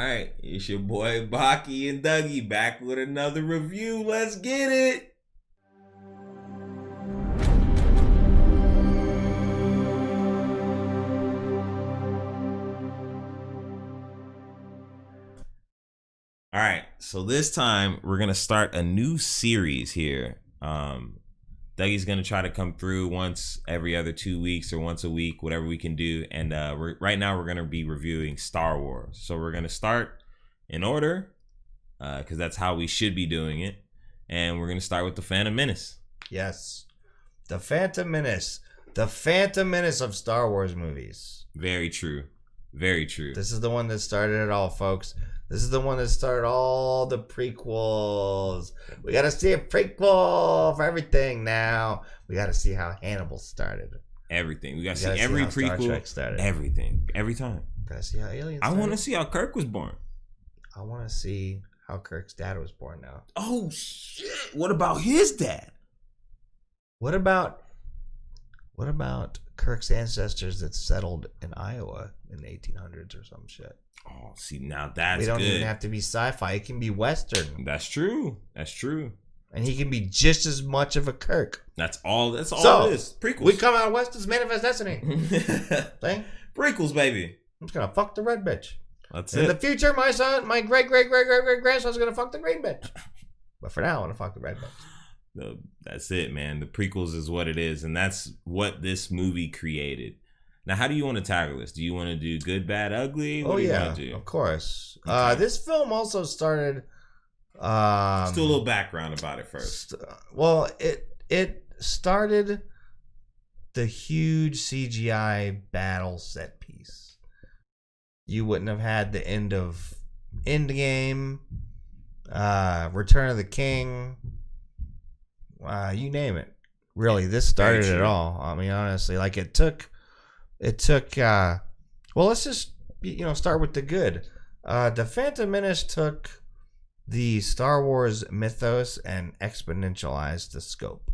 right, it's your boy Baki and Dougie back with another review. Let's get it. All right, so this time we're gonna start a new series here. Dougie's gonna try to come through once every other 2 weeks or once a week, whatever we can do. And right now we're gonna be reviewing Star Wars. So we're gonna start in order, because that's how we should be doing it. And we're gonna start with the Phantom Menace. Yes, the Phantom Menace, the Phantom Menace of Star Wars movies. Very true, very true. This is the one that started it all, folks. This is the one that started all the prequels. We got to see a prequel for everything now. We got to see how Hannibal started. Everything. We got to see every prequel. Star Trek started. Everything. Every time. Got to see how Aliens started. I want to see how Kirk was born. I want to see how Kirk's dad was born now. Oh, shit. What about his dad? What about Kirk's ancestors that settled in Iowa in the 1800s or some shit? Oh, see, now that's we don't good. Even have to be sci-fi. It can be Western. That's true. That's true. And he can be just as much of a Kirk. That's all it is. Prequels. We come out west as Manifest Destiny. Thing. Prequels, baby. I'm just gonna fuck the red bitch. That's in the future, my great grandson's gonna fuck the green bitch. But for now, I want to fuck the red bitch. That's it, man. The prequels is what it is, and that's what this movie created. Now, how do you want to tackle this? Do you want to do good, bad, ugly? What do you want to do? Of course. Okay. This film also started. Let's do a little background about it first. Well, it started the huge CGI battle set piece. You wouldn't have had the end of Endgame, Return of the King. You name it. Really, this started it all. I mean, honestly, like it took well, let's just start with the good. The Phantom Menace took the Star Wars mythos and exponentialized the scope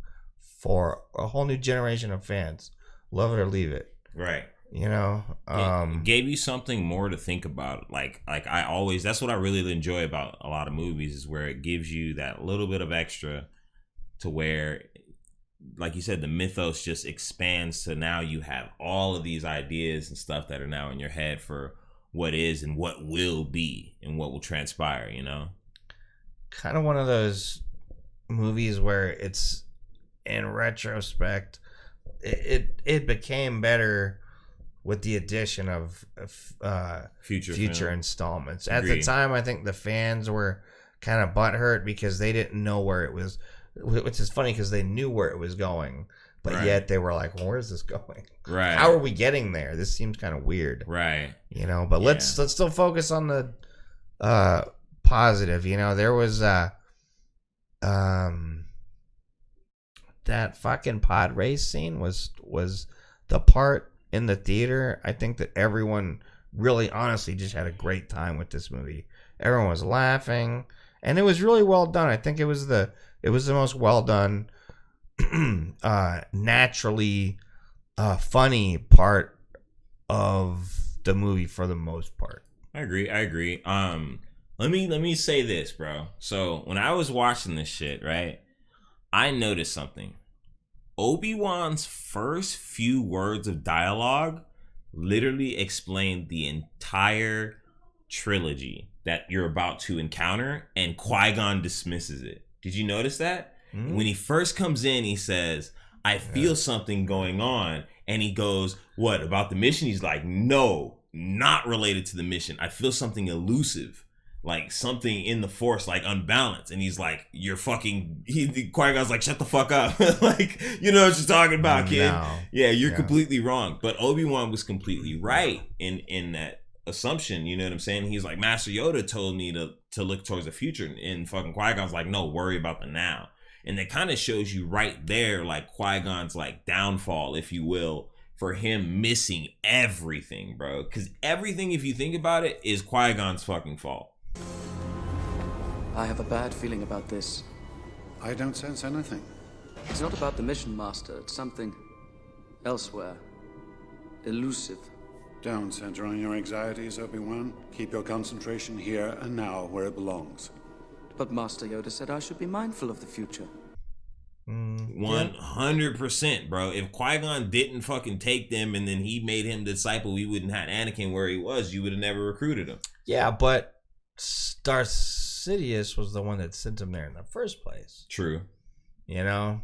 for a whole new generation of fans. Love it or leave it. Right. It gave you something more to think about. Like I always, that's what I really enjoy about a lot of movies, is where it gives you that little bit of extra to where, like you said, the mythos just expands to now you have all of these ideas and stuff that are now in your head for what is and what will be and what will transpire, Kind of one of those movies where it's, in retrospect, it became better with the addition of future installments. Agreed. At the time, I think the fans were kind of butthurt because they didn't know where it was. Which is funny because they knew where it was going, but yet they were like, well, "Where is this going? Right? How are we getting there? This seems kind of weird, right? But let's still focus on the positive. There was that fucking pod race scene was the part in the theater. I think that everyone really, honestly, just had a great time with this movie. Everyone was laughing, and it was really well done. I think it was the most well done, naturally funny part of the movie for the most part. I agree. Let me say this, bro. So when I was watching this shit, right, I noticed something. Obi-Wan's first few words of dialogue literally explained the entire trilogy that you're about to encounter, and Qui-Gon dismisses it. Did you notice that? Mm-hmm. When he first comes in, he says, I feel something going on. And he goes, what, about the mission? He's like, no, not related to the mission. I feel something elusive, like something in the Force, like unbalanced. And he's like, you're fucking, Qui-Gon's like, shut the fuck up. Like, you know what you're talking about, kid. No. Yeah, you're completely wrong. But Obi-Wan was completely right in that assumption. You know what I'm saying? He's like, Master Yoda told me to look towards the future, and fucking Qui-Gon's like, no, worry about the now. And it kind of shows you right there, like, Qui-Gon's like downfall, if you will, for him missing everything, bro. Because everything, if you think about it, is Qui-Gon's fucking fault. I have a bad feeling about this. I don't sense anything. It's not about the mission, Master. It's something elsewhere. Elusive. Don't center on your anxieties, Obi-Wan. Keep your concentration here and now where it belongs. But Master Yoda said I should be mindful of the future. 100%, bro. If Qui-Gon didn't fucking take them and then he made him disciple, we wouldn't have Anakin where he was. You would have never recruited him. Yeah, but Darth Sidious was the one that sent him there in the first place. True. You know?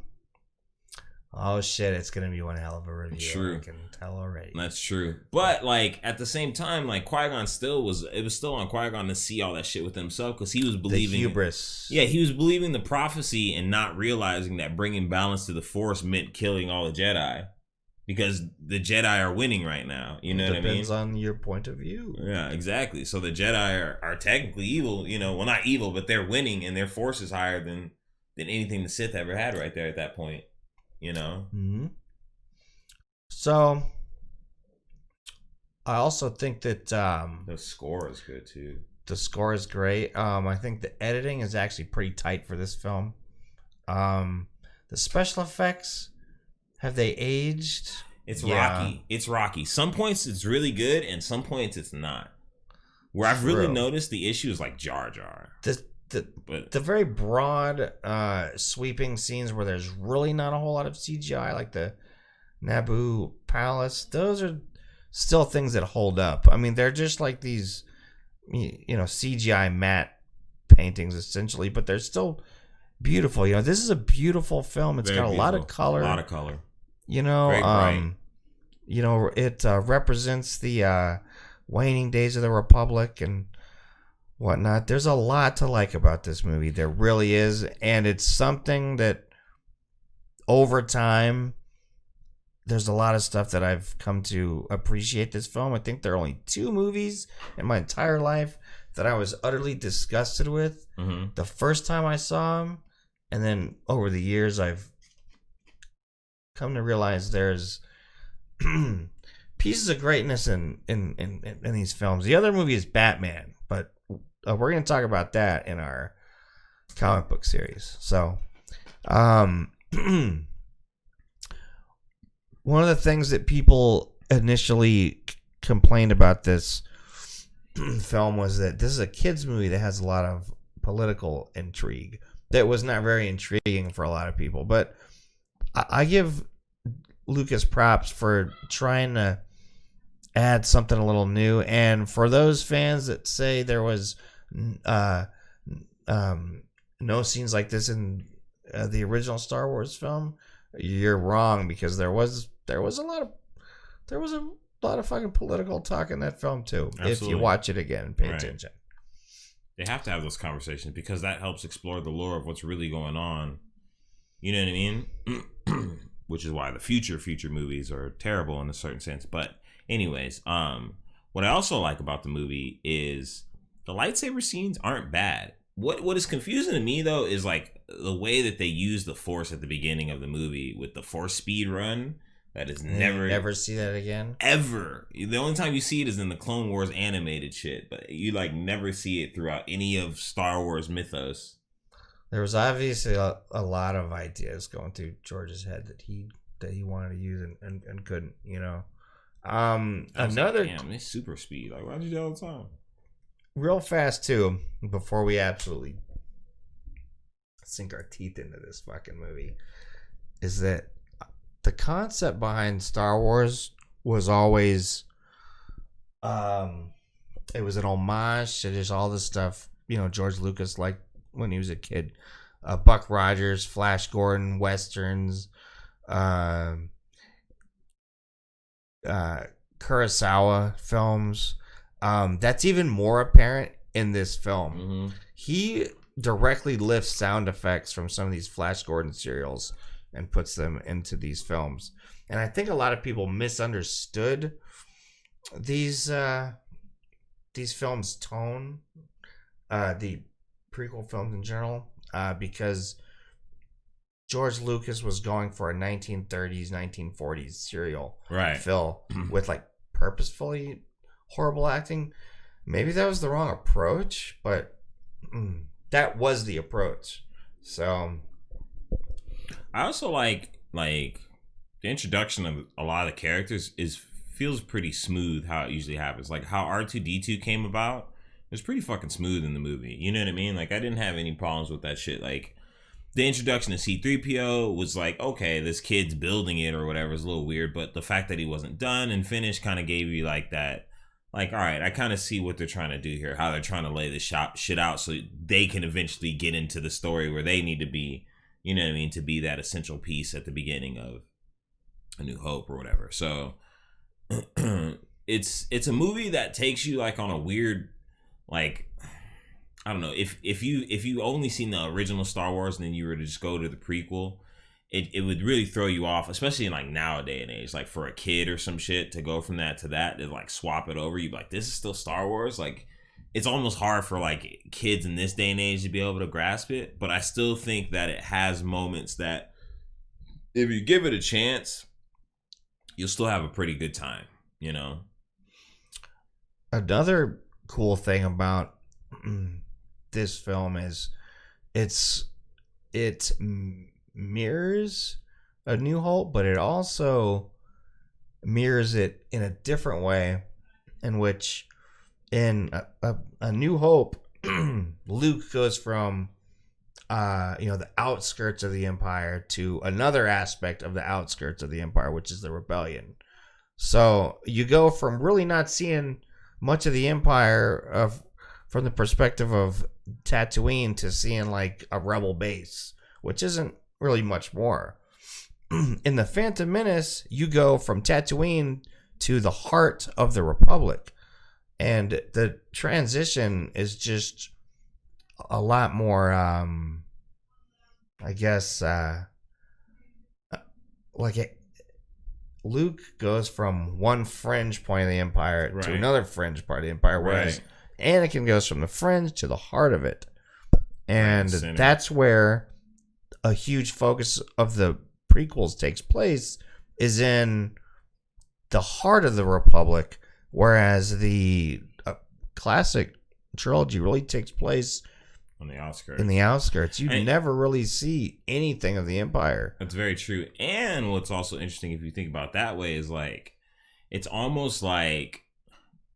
Oh shit, it's gonna be one hell of a review. True. I can tell already. That's true. But like at the same time, like Qui-Gon it was still on Qui-Gon to see all that shit with himself because he was believing the hubris. Yeah, he was believing the prophecy and not realizing that bringing balance to the Force meant killing all the Jedi. Because the Jedi are winning right now. You know what I mean? Depends on your point of view. Yeah, exactly. So the Jedi are technically evil, you know, well not evil, but they're winning and their force is higher than anything the Sith ever had right there at that point. You know? Mm-hmm. So I also think that the score is good too. The score is great. I think the editing is actually pretty tight for this film. The special effects, have they aged? It's rocky. It's rocky. Some points it's really good, and some points it's not. Where I've really noticed the issue is like Jar Jar. The very broad, sweeping scenes where there's really not a whole lot of CGI, like the Naboo Palace, those are still things that hold up. I mean, they're just like these, you know, CGI matte paintings essentially, but they're still beautiful. You know, this is a beautiful film. It's got a lot of color. A lot of color. You know, very bright. You know, it represents the waning days of the Republic and whatnot. There's a lot to like about this movie. There really is. And it's something that over time, there's a lot of stuff that I've come to appreciate this film. I think there are only 2 movies in my entire life that I was utterly disgusted with. Mm-hmm. The first time I saw them, and then over the years, I've come to realize there's pieces of greatness in these films. The other movie is Batman, but we're going to talk about that in our comic book series. So, one of the things that people initially complained about this film was that this is a kids movie that has a lot of political intrigue that was not very intriguing for a lot of people. But I give Lucas props for trying to add something a little new. And for those fans that say there was no scenes like this in the original Star Wars film, you're wrong, because there was a lot of fucking political talk in that film too. Absolutely. If you watch it again and pay attention. They have to have those conversations because that helps explore the lore of what's really going on. You know what I mean? Which is why the future movies are terrible in a certain sense. But anyways, what I also like about the movie is the lightsaber scenes aren't bad. What is confusing to me though is like the way that they use the Force at the beginning of the movie with the Force speed run. That is never see that again. Ever. The only time you see it is in the Clone Wars animated shit, but you like never see it throughout any of Star Wars mythos. There was obviously a lot of ideas going through George's head that he wanted to use and couldn't, you know. Another like, damn, it's super speed. Like, why'd you do all the time? Real fast too, before we absolutely sink our teeth into this fucking movie, is that the concept behind Star Wars was always, it was an homage to just all the stuff, you know, George Lucas liked when he was a kid. Buck Rogers, Flash Gordon, Westerns, Kurosawa films. That's even more apparent in this film. Mm-hmm. He directly lifts sound effects from some of these Flash Gordon serials and puts them into these films. And I think a lot of people misunderstood these films' tone, the prequel films in general, because George Lucas was going for a 1930s, 1940s serial fill with like purposefully horrible acting. Maybe that was the wrong approach, but that was the approach. So I also like the introduction of a lot of the characters is feels pretty smooth how it usually happens. Like how R2-D2 came about, it was pretty fucking smooth in the movie. You know what I mean? Like I didn't have any problems with that shit. Like the introduction to C-3PO was like, okay, this kid's building it or whatever is a little weird, but the fact that he wasn't done and finished kind of gave you like that. Like, all right, I kind of see what they're trying to do here, how they're trying to lay this shit out so they can eventually get into the story where they need to be, you know what I mean, to be that essential piece at the beginning of A New Hope or whatever. So it's a movie that takes you like on a weird, like, I don't know, if you only seen the original Star Wars and then you were to just go to the prequel, it would really throw you off, especially in like nowadays and age. Like for a kid or some shit to go from that to that, to like swap it over, you'd be like, this is still Star Wars? Like it's almost hard for like kids in this day and age to be able to grasp it. But I still think that it has moments that if you give it a chance, you'll still have a pretty good time, you know? Another cool thing about this film is it mirrors A New Hope, but it also mirrors it in a different way, in which in a New Hope, Luke goes from the outskirts of the Empire to another aspect of the outskirts of the Empire, which is the rebellion. So you go from really not seeing much of the Empire from the perspective of Tatooine to seeing like a rebel base, which isn't really much more. In the Phantom Menace, you go from Tatooine to the heart of the Republic, and the transition is just a lot more Luke goes from one fringe point of the Empire to another fringe part of the Empire, whereas Anakin goes from the fringe to the heart of it. And that's where a huge focus of the prequels takes place, is in the heart of the Republic, whereas the classic trilogy really takes place on the outskirts. In the outskirts. You never really see anything of the Empire. That's very true. And what's also interesting, if you think about it that way, is like, it's almost like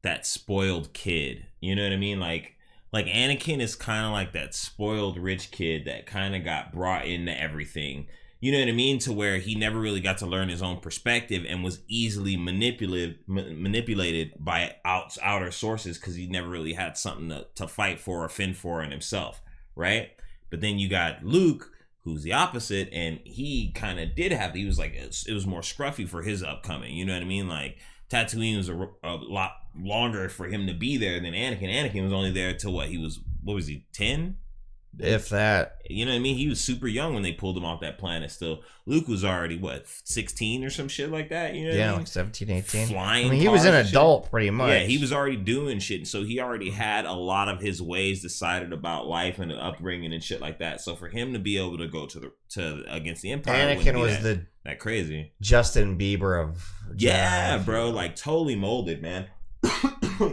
that spoiled kid. You know what I mean? Like Anakin is kind of like that spoiled rich kid that kind of got brought into everything. You know what I mean? To where he never really got to learn his own perspective and was easily manipulated by outer sources because he never really had something to fight for or fend for in himself, right? But then you got Luke, who's the opposite, and he kind of did have, he was like, it was more scruffy for his upcoming. You know what I mean? Like Tatooine was a lot longer for him to be there than Anakin. Anakin was only there till what was he, 10? If that. You know what I mean? He was super young when they pulled him off that planet still. Luke was already, 16 or some shit like that? You know what I mean? Like 17, 18. Flying. I mean, he was an adult pretty much. Yeah, he was already doing shit. And so he already had a lot of his ways decided about life and upbringing and shit like that. So for him to be able to go to against the Empire, Anakin was that crazy. Justin Bieber of Jedi. Yeah, bro. Like totally molded, man.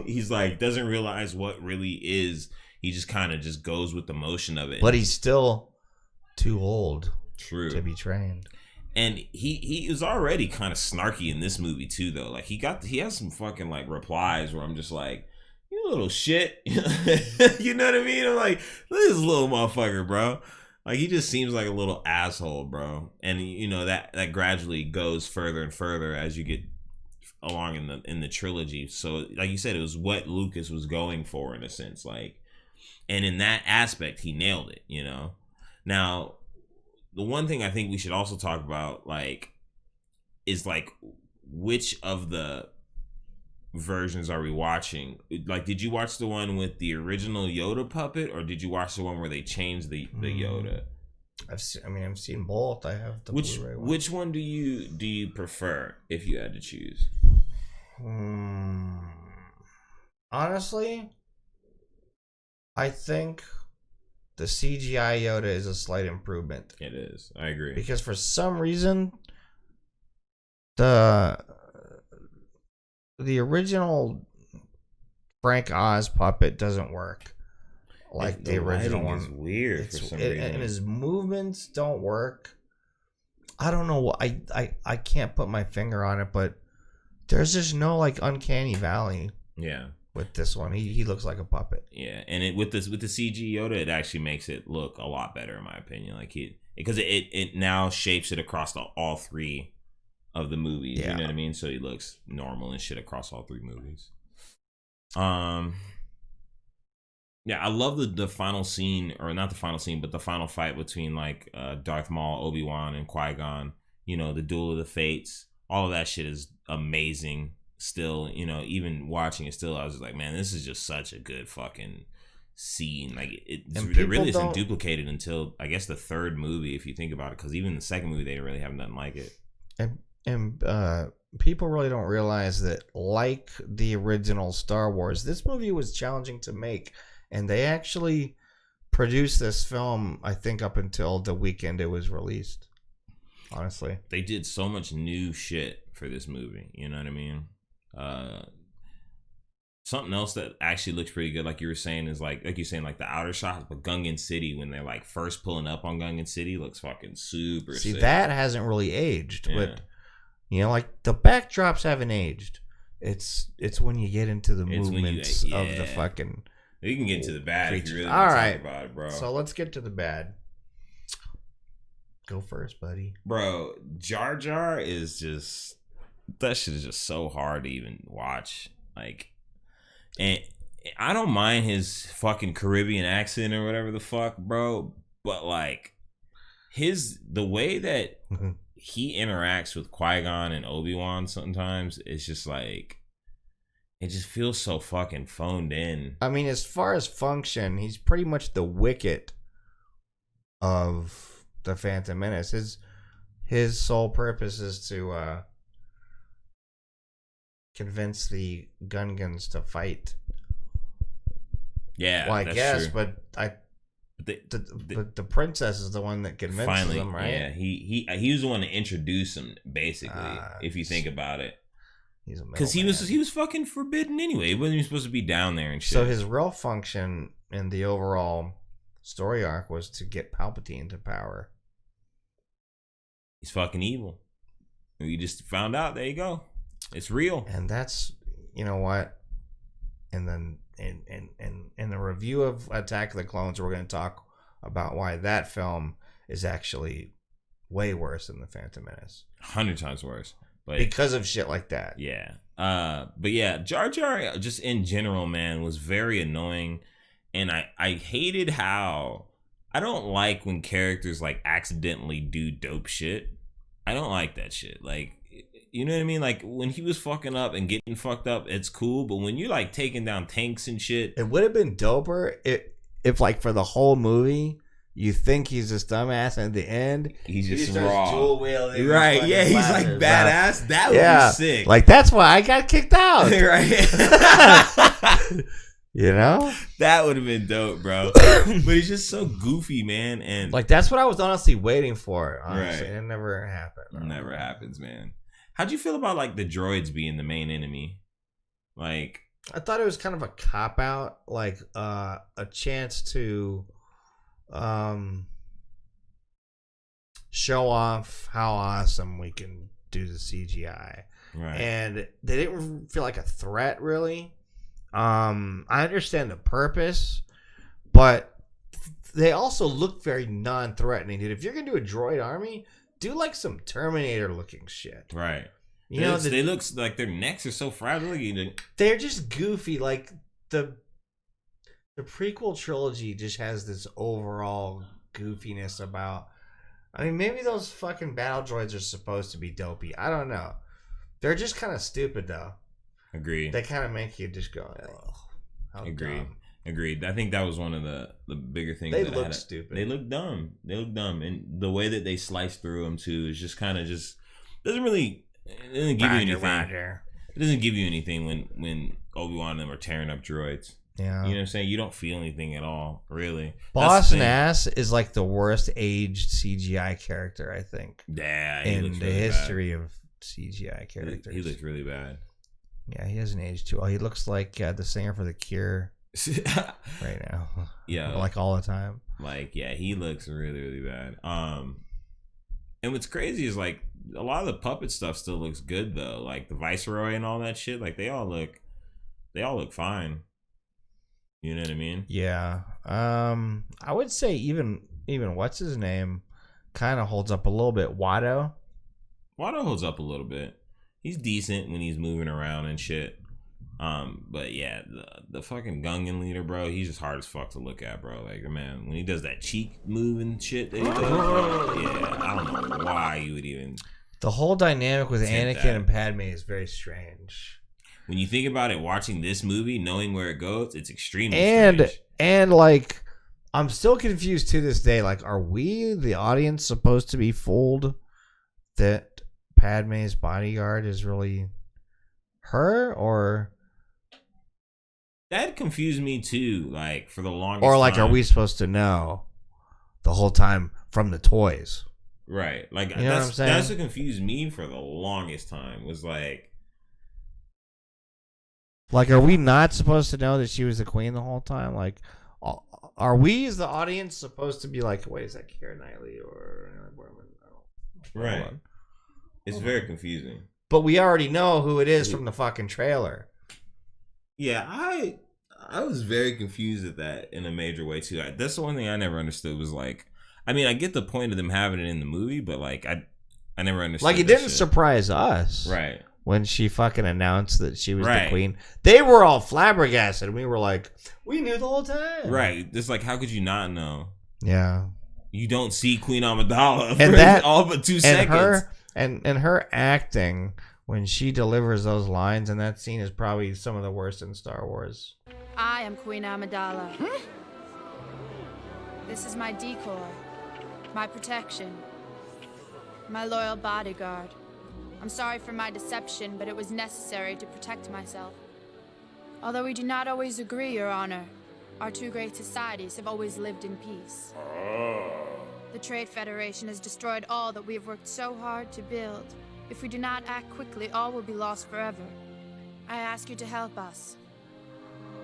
He's like, doesn't realize what really is. He just kind of just goes with the motion of it. But he's still too old to be trained. And he was already kind of snarky in this movie too, though. Like he has some fucking like replies where I'm just like, you little shit. You know what I mean? I'm like, this little motherfucker, bro. Like he just seems like a little asshole, bro. And you know that gradually goes further and further as you get along in the trilogy. So like you said, it was what Lucas was going for in a sense, like. And in that aspect, he nailed it, you know? Now, the one thing I think we should also talk about, like, is, like, which of the versions are we watching? Like, did you watch the one with the original Yoda puppet, or did you watch the one where they changed the Yoda? I've seen both. I have the Blu-ray one. Which one do you prefer, if you had to choose? Honestly, I think the CGI Yoda is a slight improvement. It is. I agree. Because for some reason, the original Frank Oz puppet doesn't work like the original one. Is weird for some reason. And his movements don't work. I don't know. I can't put my finger on it, but There's just no like uncanny valley Yeah. with this one. He looks like a puppet. Yeah, and with the CG Yoda, it actually makes it look a lot better in my opinion. Like because it now shapes it across all three of the movies. Yeah. You know what I mean? So he looks normal and shit across all three movies. Yeah, I love the final scene, or not the final scene, but the final fight between like Darth Maul, Obi-Wan, and Qui-Gon. You know, the duel of the fates. All of that shit is amazing. Still, you know, even watching it still, I was just like, man, this is just such a good fucking scene. Like it really isn't duplicated until I guess the third movie, if you think about it, because even the second movie they really have nothing like it. And people really don't realize that, like the original Star Wars, this movie was challenging to make, and they actually produced this film, I think, up until the weekend it was released. Honestly, they did so much new shit for this movie. You know what I mean? Something else that actually looks pretty good, like you were saying, is like you're saying, like the outer shots, but Gungan City, when they're like first pulling up on Gungan City, looks fucking super sick. See, that hasn't really aged, Yeah. but you know, like the backdrops haven't aged. It's when you get into the movements of the fucking. You can get into the bad if you really All want to right, talk about it, bro. So let's get to the bad. Go first, buddy. Bro, Jar Jar is just, that shit is just so hard to even watch. Like, and I don't mind his fucking Caribbean accent or whatever the fuck, bro. But like, the way that he interacts with Qui-Gon and Obi-Wan sometimes, it's just like, it just feels so fucking phoned in. I mean, as far as function, he's pretty much the Wicket of the Phantom Menace. His sole purpose is to convince the Gungans to fight. Yeah, well, I guess, true. but but the princess is the one that convinces them, right? Yeah, he was the one to introduce him, basically. If you think about it, because he was fucking forbidden anyway. He wasn't even supposed to be down there and shit. So his real function in the overall story arc was to get Palpatine to power. He's fucking evil. We just found out. There you go. It's real. And that's, you know what? And then in the review of Attack of the Clones, we're going to talk about why that film is actually way worse than the Phantom Menace. 100 times worse. But because of shit like that. Yeah. But yeah, Jar Jar just in general, man, was very annoying. And I hated how, I don't like when characters like accidentally do dope shit. I don't like that shit. Like, you know what I mean? Like when he was fucking up and getting fucked up, it's cool. But when you're like taking down tanks and shit, it would have been doper if like for the whole movie you think he's this dumbass, and at the end he's just raw. Dual wielding, right? Yeah, he's like badass. That would be sick. Like that's why I got kicked out. Right? You know, that would have been dope, bro. But he's just so goofy, man. And like that's what I was honestly waiting for. Honestly, right. It never happened. It never happens, man. How'd you feel about like the droids being the main enemy? Like, I thought it was kind of a cop out, like a chance to show off how awesome we can do the CGI. right? And they didn't feel like a threat, really. I understand the purpose, but they also look very non-threatening, dude. If you're gonna do a droid army, do like some Terminator-looking shit, Right. You know, they look like their necks are so fragile. They're just goofy. Like the prequel trilogy just has this overall goofiness about. I mean, maybe those fucking battle droids are supposed to be dopey. I don't know. They're just kind of stupid, though. Agreed. They kind of make you just go, oh, how Agreed. dumb. Agreed. I think that was one of the bigger things. They look stupid. They look dumb. And the way that they slice through them too is just kind of just doesn't really. It doesn't give you anything. Roger. It doesn't give you anything when Obi-Wan and them are tearing up droids. Yeah. You know what I'm saying? You don't feel anything at all, really. Boss Nass is like the worst aged CGI character, I think. Yeah, in the history of CGI characters. He looks really bad. Yeah, he hasn't aged too well. He looks like the singer for The Cure right now. Yeah. Like all the time. Like, yeah, he looks really, really bad. And And what's crazy is like a lot of the puppet stuff still looks good though. Like the Viceroy and all that shit. Like they all look fine. You know what I mean? Yeah. I would say even what's his name kind of holds up a little bit. Watto holds up a little bit. He's decent when he's moving around and shit. But yeah, the fucking Gungan leader, bro, he's just hard as fuck to look at, bro. Like, man, when he does that cheek move and shit that he does, bro, yeah, I don't know why you would even. The whole dynamic with Anakin that. and Padme is very strange. When you think about it, watching this movie, knowing where it goes, it's extremely strange. And like, I'm still confused to this day. Like, are we, the audience, supposed to be fooled that Padme's bodyguard is really her, or that confused me too? Like for the longest, or like, time. are we supposed to know the whole time from the toys? Right. Like you know what I'm saying? That's what confused me for the longest time. Was like, are we not supposed to know that she was the queen the whole time? Like, are we as the audience supposed to be like, wait, is that Keira Knightley or right? It's very confusing. But we already know who it is from the fucking trailer. Yeah, I was very confused at that in a major way too. That's the one thing I never understood was like, I mean, I get the point of them having it in the movie, but like, I never understood. Like, it didn't surprise us, right? When she fucking announced that she was the queen, they were all flabbergasted. We were like, we knew the whole time, right? It's like, how could you not know? Yeah, you don't see Queen Amidala and for that all but 2 seconds. And her acting when she delivers those lines in that scene is probably some of the worst in Star Wars. I am Queen Amidala. This is my decoy, my protection, my loyal bodyguard. I'm sorry for my deception, but it was necessary to protect myself. Although we do not always agree, Your Honor, our two great societies have always lived in peace. The Trade Federation has destroyed all that we have worked so hard to build. If we do not act quickly, all will be lost forever. I ask you to help us.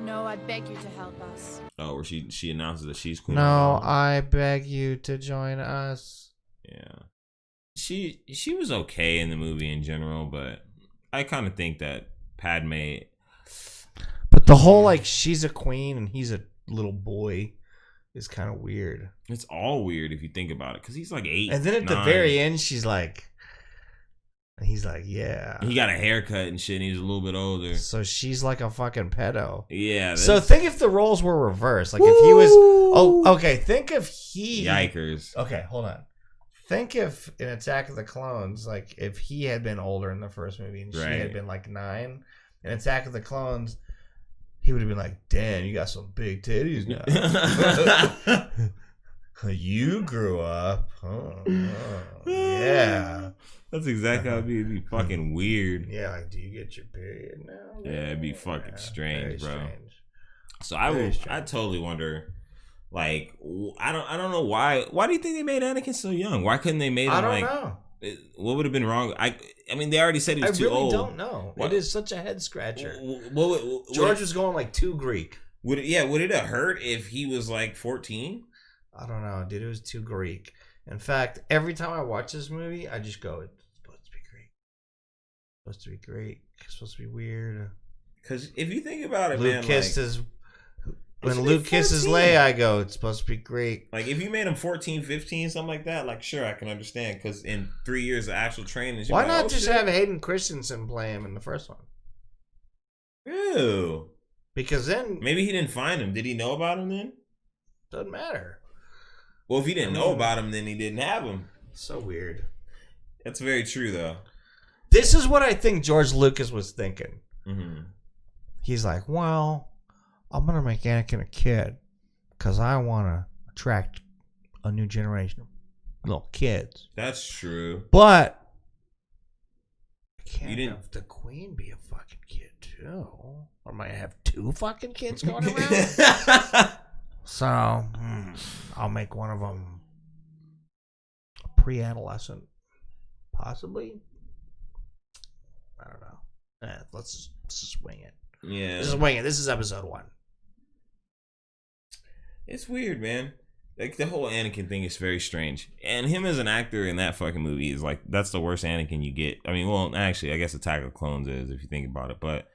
No, I beg you to help us. Oh, where she announces that she's queen. No, I beg you to join us. Yeah. She was okay in the movie in general, but I kind of think that Padme. But the whole like she's a queen and he's a little boy is kind of weird. It's all weird if you think about it, because he's like 8. And then at 9. The very end, she's like, and he's like, yeah. He got a haircut and shit. And he's a little bit older, so she's like a fucking pedo. Yeah. So think if the roles were reversed, like if he was. Okay. Think if he. Yikers. Okay, hold on. Think if in Attack of the Clones, like if he had been older in the first movie and she had been like 9, in Attack of the Clones, he would have been like, "Damn, you got some big titties now." You grew up, yeah. That's exactly how it'd be. It'd be fucking weird. Yeah, like, do you get your period now? Yeah, it'd be fucking strange, bro. Strange. So I totally wonder. Like, I don't know why. Why do you think they made Anakin so young? Why couldn't they made him I don't like? Know. What would have been wrong? I mean, they already said he was too old. I really don't know. What? It is such a head scratcher. What George was going like too Greek. Would it have hurt if he was like 14? I don't know, dude. It was too Greek. In fact, every time I watch this movie, I just go, "It's supposed to be Greek. It's supposed to be Greek. It's supposed to be weird." Because if you think about it, Luke man, kissed his. When Luke kisses Leia, I go, "It's supposed to be Greek." Like, if you made him 14, 15, something like that, like, sure, I can understand. Because in 3 years of actual training, why not just have Hayden Christensen play him in the first one? Ew. Because then maybe he didn't find him. Did he know about him then? Doesn't matter. Well, if he didn't know about him, then he didn't have him. So weird. That's very true, though. This is what I think George Lucas was thinking. Mm-hmm. He's like, well, I'm going to make Anakin a kid because I want to attract a new generation of little kids. That's true. But I can't have the queen be a fucking kid, too. Or am I going to have 2 fucking kids going around? So, I'll make one of them a pre-adolescent. Possibly. I don't know. Let's just wing it. Yeah. Let's just wing it. This is episode 1. It's weird, man. Like the whole Anakin thing is very strange, and him as an actor in that fucking movie is like that's the worst Anakin you get. I mean, well, actually, I guess Attack of Clones is if you think about it, but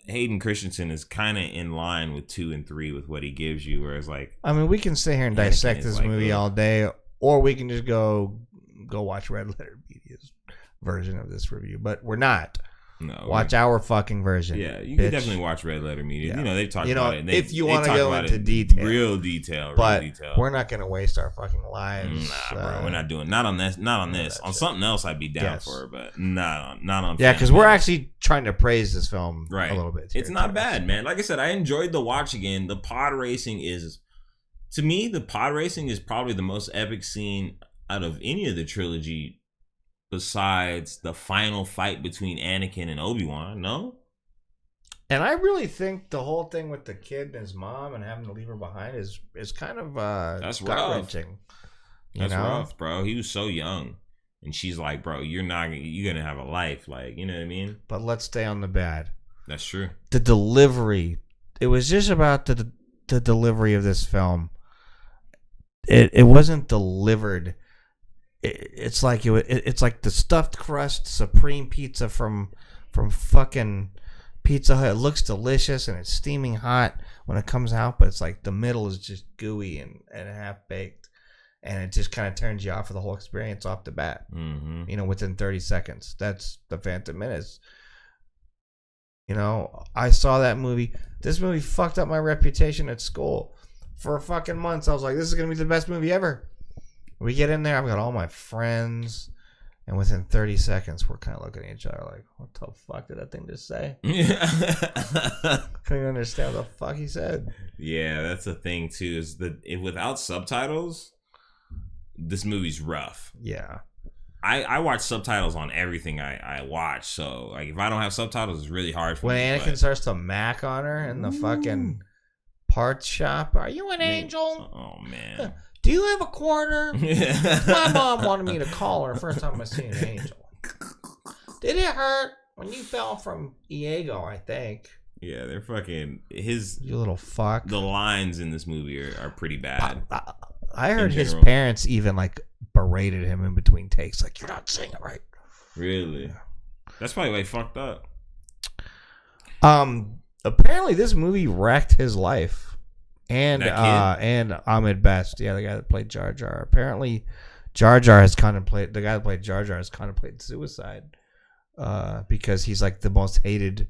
Hayden Christensen is kind of in line with 2 and 3 with what he gives you, whereas like I mean, we can sit here and Anakin dissect is this like, movie all day, or we can just go watch Red Letter Media's version of this review, but we're not. No, watch our fucking version. Yeah, you bitch. can definitely watch Red Letter Media. Yeah. You know, they talk You know, about it. if you want to go into detail, real detail, but real detail. we're not going to waste our fucking lives. Nah, bro, we're not doing not on this. Not on this. On something else, I'd be down for it, but not on. Yeah, because we're actually trying to praise this film a little bit. It's not bad, man. Like I said, I enjoyed the watch again. The pod racing is, to me, the pod racing is probably the most epic scene out of any of the trilogy. Besides the final fight between Anakin and Obi-Wan, no? And I really think the whole thing with the kid and his mom and having to leave her behind is kind of that's gut-wrenching. That's rough, bro. He was so young. And she's like, bro, you're gonna have a life. Like, you know what I mean? But let's stay on the bad. That's true. The delivery. It was just about the delivery of this film. It wasn't delivered. It's like it's like the stuffed crust supreme pizza from fucking Pizza Hut. It looks delicious and it's steaming hot when it comes out, but it's like the middle is just gooey and half baked, and it just kind of turns you off for the whole experience off the bat. Mm-hmm. You know, within 30 seconds. That's the Phantom Menace. You know, I saw that movie. This movie fucked up my reputation at school for fucking months. I was like, this is gonna be the best movie ever. We get in there, I've got all my friends, and within 30 seconds, we're kind of looking at each other like, what the fuck did that thing just say? Couldn't understand what the fuck he said. Yeah, that's the thing, too, is that without subtitles, this movie's rough. Yeah. I watch subtitles on everything I watch, so like if I don't have subtitles, it's really hard for when me. When Anakin starts to mac on her in the fucking parts shop, are you an angel? Oh, man. Do you have a quarter? My mom wanted me to call her first time I seen an angel. Did it hurt when you fell from Iago, I think? Yeah, they're fucking you little fuck. The lines in this movie are pretty bad. I heard his parents even like berated him in between takes, like, you're not saying it right. Really? That's probably why he fucked up. Apparently this movie wrecked his life. And Ahmed Best, yeah, the guy that played Jar Jar. Apparently, the guy that played Jar Jar has contemplated suicide, because he's like the most hated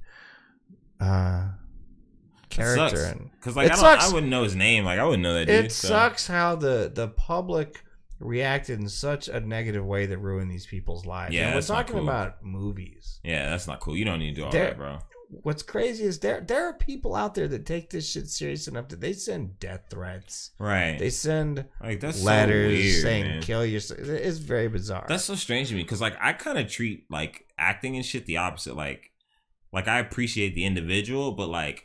character. Because like I wouldn't know his name. Like I wouldn't know that dude. It sucks how the public reacted in such a negative way that ruined these people's lives. Yeah, and we're talking about movies. Yeah, that's not cool. You don't need to do all that, bro. What's crazy is there are people out there that take this shit serious enough that they send death threats. Right. They send like that's letters so weird, saying man. kill yourself. It's very bizarre. That's so strange to me because like I kind of treat like acting and shit the opposite. Like I appreciate the individual, but like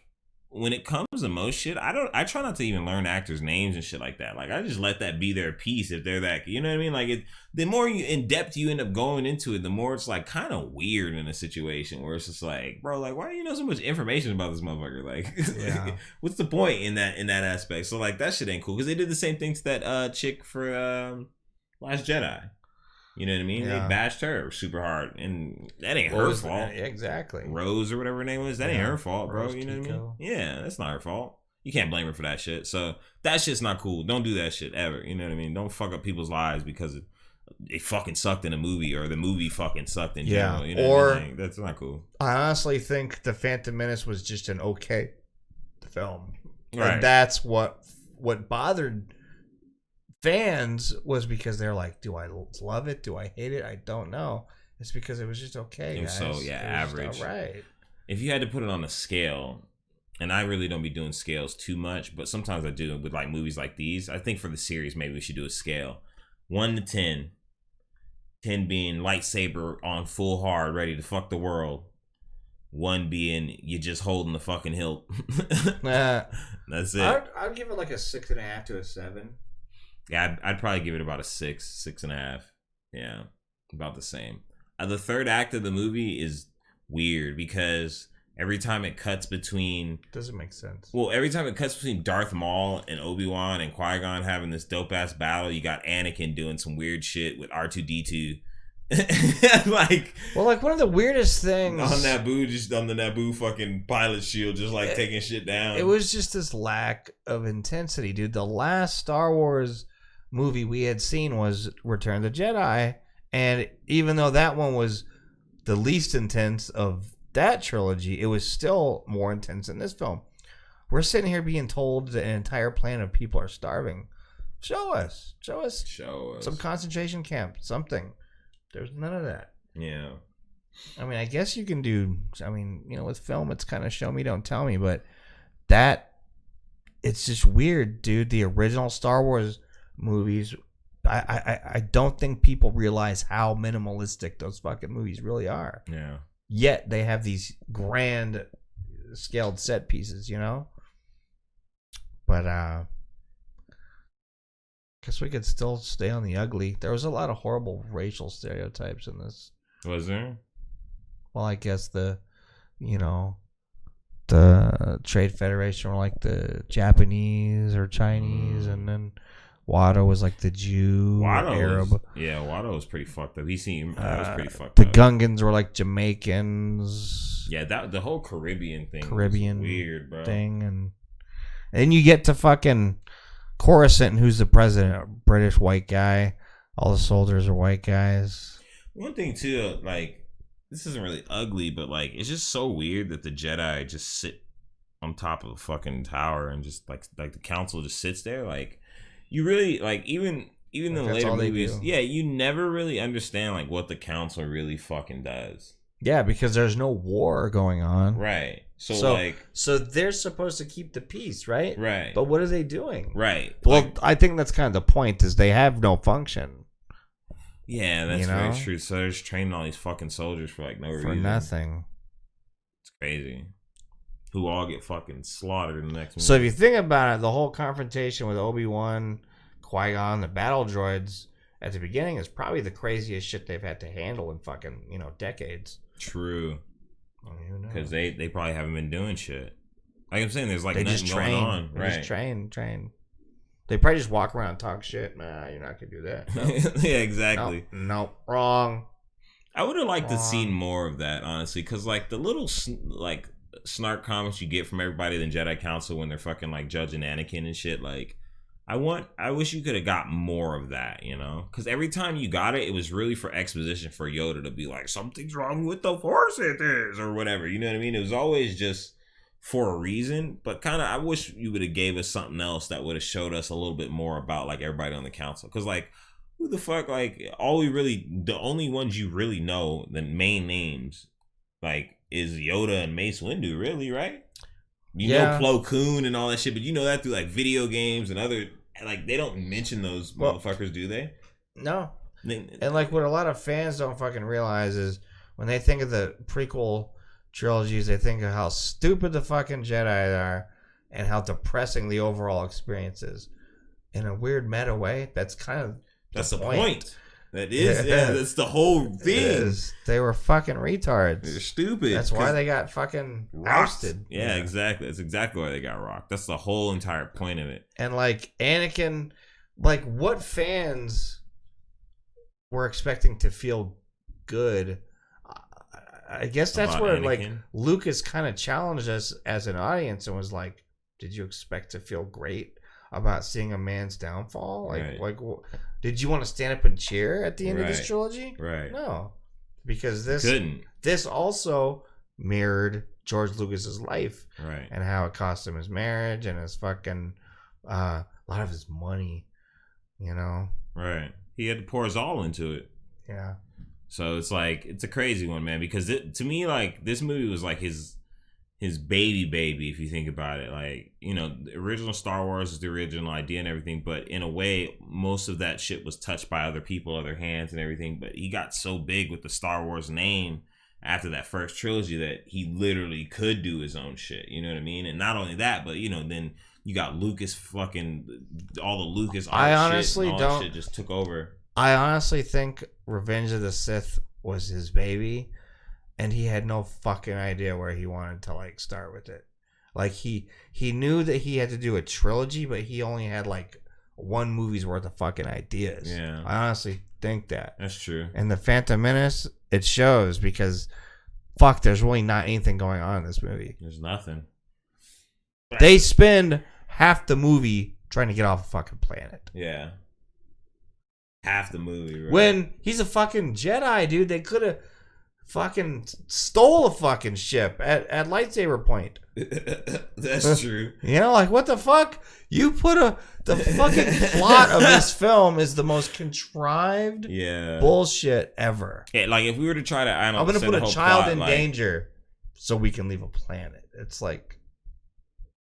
when it comes to most shit, I try not to even learn actors' names and shit like that. Like I just let that be their piece if they're that, you know what I mean? Like the more in depth you end up going into it, the more it's like kind of weird in a situation where it's just like, bro, like why do you know so much information about this motherfucker? Like, yeah. What's the point in that aspect? So like that shit ain't cool because they did the same thing to that chick for Last Jedi. You know what I mean? Yeah. They bashed her super hard, and that ain't her fault. Exactly. Rose or whatever her name was, that ain't her fault, bro. Rose You know what I mean? Tico. Yeah, that's not her fault. You can't blame her for that shit. So that shit's not cool. Don't do that shit ever. You know what I mean? Don't fuck up people's lives because it fucking sucked in a movie or the movie fucking sucked in general. You know what I mean? Like, that's not cool. I honestly think The Phantom Menace was just an okay film. Right. And that's what bothered fans was because they're like, do I love it? Do I hate it? I don't know. It's because it was just okay, guys. So yeah, average. All right. If you had to put it on a scale, and I really don't be doing scales too much, but sometimes I do with like movies like these. I think for the series, maybe we should do a scale. 1 to 10. 10 being lightsaber on full hard, ready to fuck the world. 1 being you just holding the fucking hilt. That's it. I'd give it like a 6.5 to a 7. Yeah, I'd probably give it about a 6.5. Yeah, about the same. The third act of the movie is weird because every time it cuts between... Doesn't make sense. Well, every time it cuts between Darth Maul and Obi-Wan and Qui-Gon having this dope-ass battle, you got Anakin doing some weird shit with R2-D2. Like one of the weirdest things on Naboo, just on the Naboo fucking pilot shield, just like taking shit down. It was just this lack of intensity, dude. The last Star Wars movie we had seen was Return of the Jedi, and even though that one was the least intense of that trilogy, it was still more intense than this film. We're sitting here being told that an entire planet of people are starving. Show us some concentration camp, something. There's none of that. Yeah. I mean, I guess you can do, with film, it's kind of show me, don't tell me, but that, it's just weird, dude. The original Star Wars movies, I don't think people realize how minimalistic those fucking movies really are. Yeah. Yet they have these grand scaled set pieces, But, guess we could still stay on the ugly. There was a lot of horrible racial stereotypes in this. Was there? Well, I guess the Trade Federation were like the Japanese or Chinese, and then Watto was like the Jew or Arab. Watto was pretty fucked up. That was pretty fucked the up. The Gungans were like Jamaicans. Yeah, the whole Caribbean thing was weird, bro. And then you get to fucking Coruscant, who's the president, a British white guy. All the soldiers are white guys. One thing too, like, this isn't really ugly, but like, it's just so weird that the Jedi just sit on top of the fucking tower and just like the council just sits there. Like, you really like even in the later movies, you never really understand like what the council really fucking does. Yeah, because there's no war going on. Right. So they're supposed to keep the peace, right? Right. But what are they doing? Right. Well, I think that's kind of the point, is they have no function. Yeah, that's very true. So they're just training all these fucking soldiers for like no reason. For nothing. It's crazy. Who all get fucking slaughtered in the next movie. So if you think about it, the whole confrontation with Obi-Wan, Qui-Gon, the battle droids at the beginning is probably the craziest shit they've had to handle in fucking, decades. True. Because they probably haven't been doing shit. Like I'm saying, there's like nothing going on. They just train. They probably just walk around and talk shit. Nah, you're not going to do that. No. Yeah, exactly. No, wrong. I would have liked to seen more of that, honestly. Because like the little snark comments you get from everybody in the Jedi Council when they're fucking like judging Anakin and shit, like I wish you could have got more of that, because every time you got it was really for exposition for Yoda to be like, something's wrong with the Force, it is, or whatever, you know what I mean? It was always just for a reason, but kind of I wish you would have gave us something else that would have showed us a little bit more about like everybody on the council, because like who the fuck, like the only ones you really know, the main names, like is Yoda and Mace Windu, really, right? You know Plo Koon and all that shit, but you know that through like video games and other, like they don't mention those motherfuckers, do they? No. And like what a lot of fans don't fucking realize is when they think of the prequel trilogies, they think of how stupid the fucking Jedi are and how depressing the overall experience is. In a weird meta way, that's kind of the point. That is, that's the whole thing. They were fucking retards. They're stupid. That's why they got fucking roasted. Yeah, exactly. That's exactly why they got rocked. That's the whole entire point of it. And like Anakin, like what fans were expecting to feel good? I guess that's where Anakin, like Lucas kind of challenged us as an audience and was like, "Did you expect to feel great about seeing a man's downfall? Like did you want to stand up and cheer at the end of this trilogy?" Right. No, because this also mirrored George Lucas's life, right, and how it cost him his marriage and his fucking a lot of his money, Right. He had to pour his all into it. Yeah. So it's like it's a crazy one, man. Because to me, like this movie was like his baby, if you think about it. Like, the original Star Wars is the original idea and everything, but in a way most of that shit was touched by other people, other hands and everything. But he got so big with the Star Wars name after that first trilogy that he literally could do his own shit, you know what I mean? And not only that, but then you got Lucas fucking all the Lucas art shit and all that shit just took over. I honestly think Revenge of the Sith was his baby. and he had no fucking idea where he wanted to like start with it. Like he knew that he had to do a trilogy, but he only had like one movie's worth of fucking ideas. Yeah. I honestly think that. That's true. And the Phantom Menace, it shows because fuck, there's really not anything going on in this movie. There's nothing. They spend half the movie trying to get off a fucking planet. Yeah. Half the movie, right? When he's a fucking Jedi, dude, they could have fucking stole a fucking ship at lightsaber point. That's true. You know, like what the fuck? You put the fucking plot of this film is the most contrived bullshit ever. Yeah, like if we were to try to, I'm gonna put a child in danger so we can leave a planet. It's like,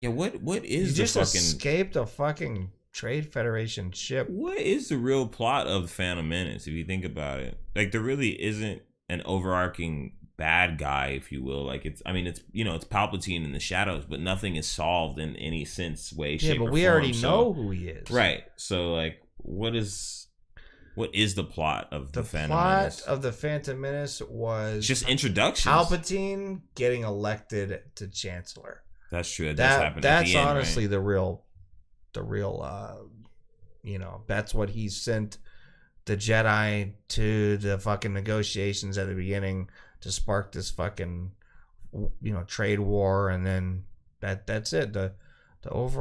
yeah, what is you the just fucking escaped a fucking Trade Federation ship? What is the real plot of the Phantom Menace? If you think about it, like there really isn't an overarching bad guy, if you will. Like it's Palpatine in the shadows, but nothing is solved in any sense, way, shape, or form. Yeah, but we already know who he is, right? So like, what is the plot of the Phantom Menace? The plot of the Phantom Menace was just introductions. Palpatine getting elected to Chancellor. That's true. That happened. That's at the end, honestly right? the real, that's what he sent the Jedi to the fucking negotiations at the beginning to spark this fucking, trade war, and then that's it. The overreaching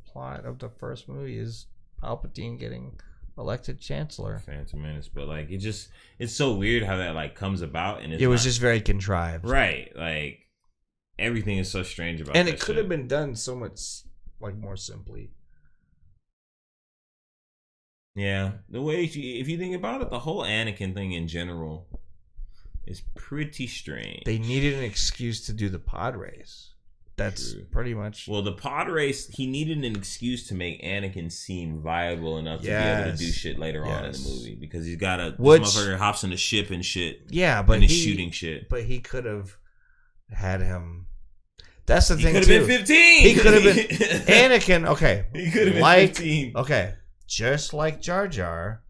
plot of the first movie is Palpatine getting elected Chancellor. Phantom Menace, but like it's so weird how that like comes about, and it was just very contrived, right? Like everything is so strange about, and it could have been done so much like more simply. Yeah, the way if you think about it, the whole Anakin thing in general is pretty strange. They needed an excuse to do the pod race. That's true. Pretty much. Well, the pod race, he needed an excuse to make Anakin seem viable enough to be able to do shit later on in the movie, because he's got this motherfucker hops in the ship and shit. Yeah, but and he's shooting shit. But he could have had him. That's the thing. He could have been 15. He could have been Anakin. Okay, he could have been 15. Okay, just like Jar Jar,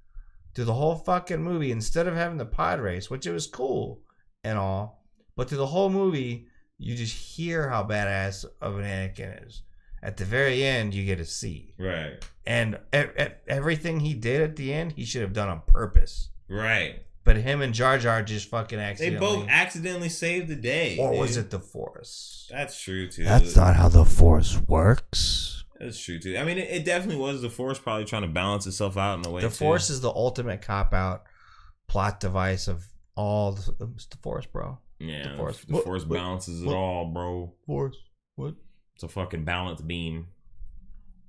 through the whole fucking movie, instead of having the pod race, which it was cool and all, but through the whole movie, you just hear how badass of an Anakin is. At the very end, you get to see. Right. And everything he did at the end, he should have done on purpose. Right. But him and Jar Jar just fucking accidentally. They both accidentally saved the day. Or was it the Force? That's true, too. That's not how the Force works. That's true, too. I mean, it definitely was the Force probably trying to balance itself out in a way, The Force is the ultimate cop-out plot device of all. It's the Force, bro. Yeah, the Force, the Force balances it all, bro. Force, what? It's a fucking balance beam.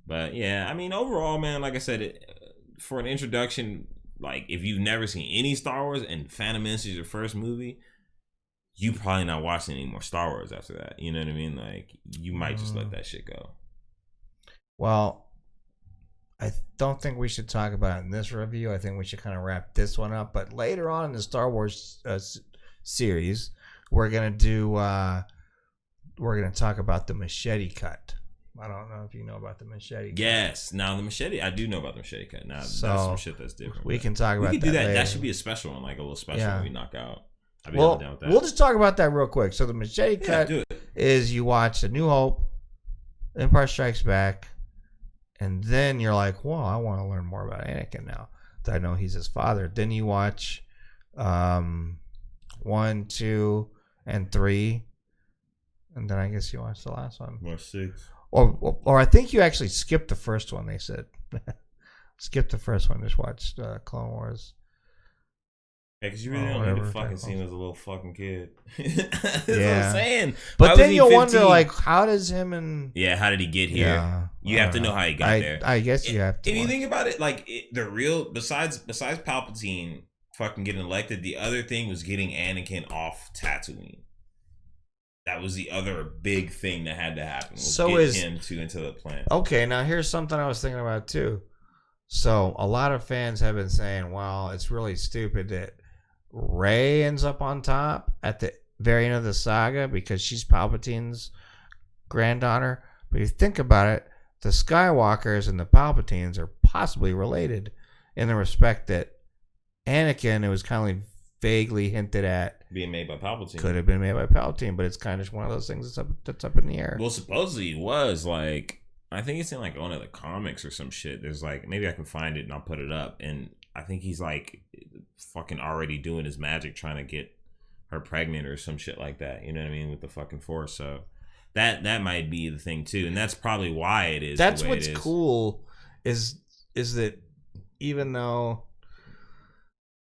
But yeah, I mean, overall, man, like I said, for an introduction, like if you've never seen any Star Wars and Phantom Menace is your first movie, you probably not watching any more Star Wars after that. You know what I mean? Like you might just let that shit go. Well, I don't think we should talk about it in this review. I think we should kind of wrap this one up. But later on in the Star Wars series, we're gonna talk about the machete cut. I don't know if you know about the machete cut. Yes. Now the machete, I do know about the machete cut. Now that's some shit that's different. We can talk about that. We can do that. Later. That should be a special one, like a little special one we knock out. I'd be well, down with that. We'll just talk about that real quick. So the machete cut is you watch A New Hope, Empire Strikes Back, and then you're like, well, I want to learn more about Anakin now that I know he's his father. Then you watch 1, 2, and 3, and then I guess you watch the last one. Or 6. Or I think you actually skipped the first one. They said skip the first one. Just watch Clone Wars. Yeah, because you really don't need to fucking see him as a little fucking kid. That's what I'm saying. But then you'll wonder, like, how does him and... Yeah, how did he get here? Yeah, you have to know how he got there. I guess you have to. If you think about it, like, the real... Besides Palpatine fucking getting elected, the other thing was getting Anakin off Tatooine. That was the other big thing that had to happen. Was him into the planet. Okay, now here's something I was thinking about, too. So, a lot of fans have been saying, well, it's really stupid that Rey ends up on top at the very end of the saga because she's Palpatine's granddaughter. But if you think about it, the Skywalkers and the Palpatines are possibly related in the respect that Anakin, it was kind of vaguely hinted at being made by Palpatine. Could have been made by Palpatine, but it's kind of one of those things that's up in the air. Well, supposedly it was like, I think it's in like one of the comics or some shit. There's like, maybe I can find it and I'll put it up. And I think he's like fucking already doing his magic trying to get her pregnant or some shit like that. You know what I mean? With the fucking Force. So that might be the thing too. And that's probably why it is. That's the way what's it is. cool is that even though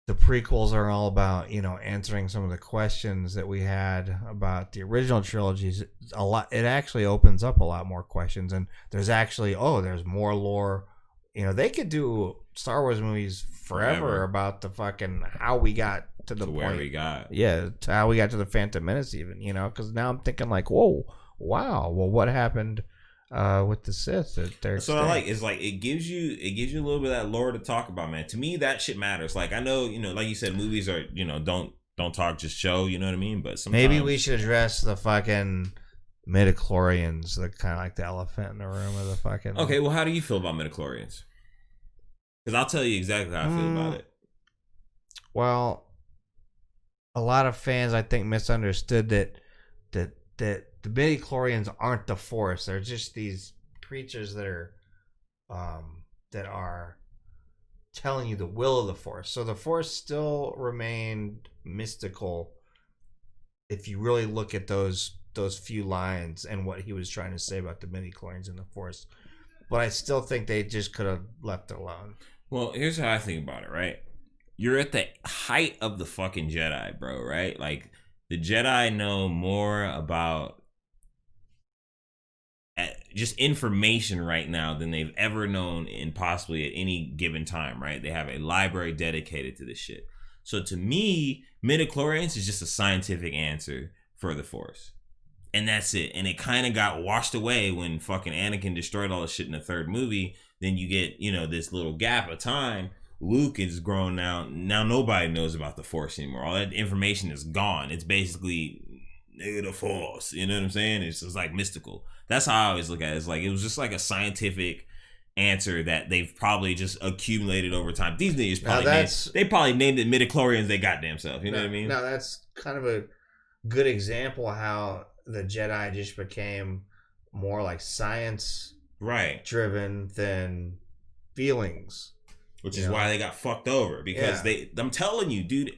the prequels are all about, answering some of the questions that we had about the original trilogies, it actually opens up a lot more questions. And there's actually, there's more lore. They could do Star Wars movies forever about the fucking how we got to the point where we got. Yeah, to how we got to the Phantom Menace even, because now I'm thinking like, whoa, wow, well, what happened with the Sith? That's what I like. It's like it gives you a little bit of that lore to talk about, man. To me, that shit matters. Like I know, like you said, movies are, don't talk, just show. You know what I mean? But sometimes maybe we should address the fucking midichlorians, the kind of like the elephant in the room of the fucking. Okay, well, how do you feel about midichlorians? Because I'll tell you exactly how I feel about it. Well, a lot of fans, I think, misunderstood that the midichlorians aren't the Force. They're just these creatures that are telling you the will of the Force. So the Force still remained mystical if you really look at those few lines and what he was trying to say about the midichlorians and the Force. But I still think they just could have left it alone. Well, here's how I think about it, right? You're at the height of the fucking Jedi, bro, right? Like, the Jedi know more about just information right now than they've ever known in possibly at any given time, right? They have a library dedicated to this shit. So to me, midichlorians is just a scientific answer for the Force. And that's it. And it kind of got washed away when fucking Anakin destroyed all the shit in the third movie. Then you get, this little gap of time. Luke is grown now. Now nobody knows about the Force anymore. All that information is gone. It's basically the Force. You know what I'm saying? It's just like mystical. That's how I always look at it. It's like it was just like a scientific answer that they've probably just accumulated over time. These niggas probably named it midichlorians they goddamn self. You know what I mean? Now that's kind of a good example of how the Jedi just became more like science driven than feelings. Which is why they got fucked over. Because I'm telling you, dude,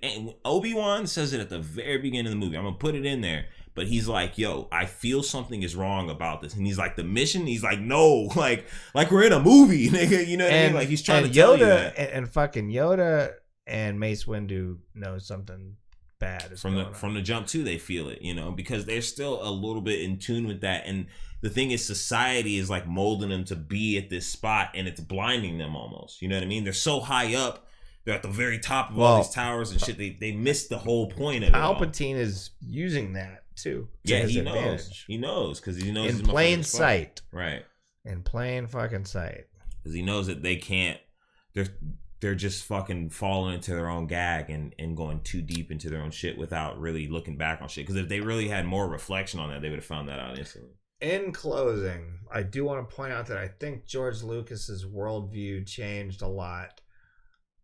Obi-Wan says it at the very beginning of the movie. I'm going to put it in there. But he's like, yo, I feel something is wrong about this. And he's like, the mission? He's like, no. Like we're in a movie, nigga. You know what I mean? Like, he's trying to tell you that. And fucking Yoda and Mace Windu know something bad is from the jump, too, they feel it, because they're still a little bit in tune with that. And the thing is, society is like molding them to be at this spot, and it's blinding them almost. You know what I mean? They're so high up. They're at the very top of all these towers and shit. They missed the whole point of it. Palpatine is using that too. Yeah, he knows. He knows because he knows in plain sight. Right. In plain fucking sight. Because he knows that they can't. They're just fucking falling into their own gag and going too deep into their own shit without really looking back on shit. Because if they really had more reflection on that, they would have found that out instantly. In closing, I do want to point out that I think George Lucas's worldview changed a lot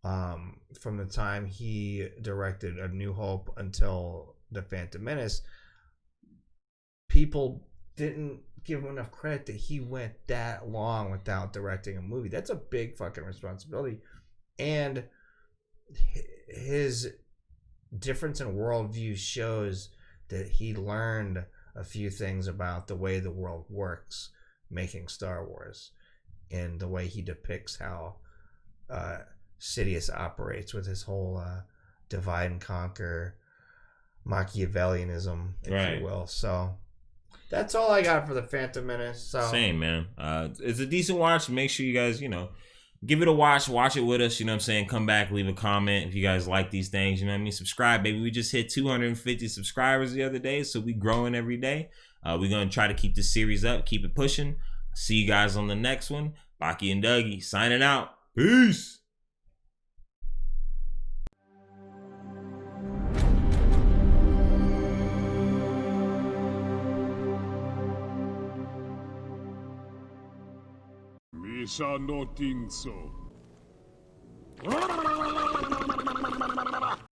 from the time he directed A New Hope until The Phantom Menace. People didn't give him enough credit that he went that long without directing a movie. That's a big fucking responsibility. And his difference in worldview shows that he learned a few things about the way the world works making Star Wars and the way he depicts how Sidious operates with his whole divide and conquer Machiavellianism, if you will. So that's all I got for the Phantom Menace. So same, man. It's a decent watch. Make sure you guys, give it a watch it with us, you know what I'm saying? Come back, leave a comment if you guys like these things, you know what I mean? Subscribe, baby. We just hit 250 subscribers the other day, so we growing every day. We're going to try to keep this series up, keep it pushing. See you guys on the next one. Baki and Dougie signing out. Peace. Misha no Tinso.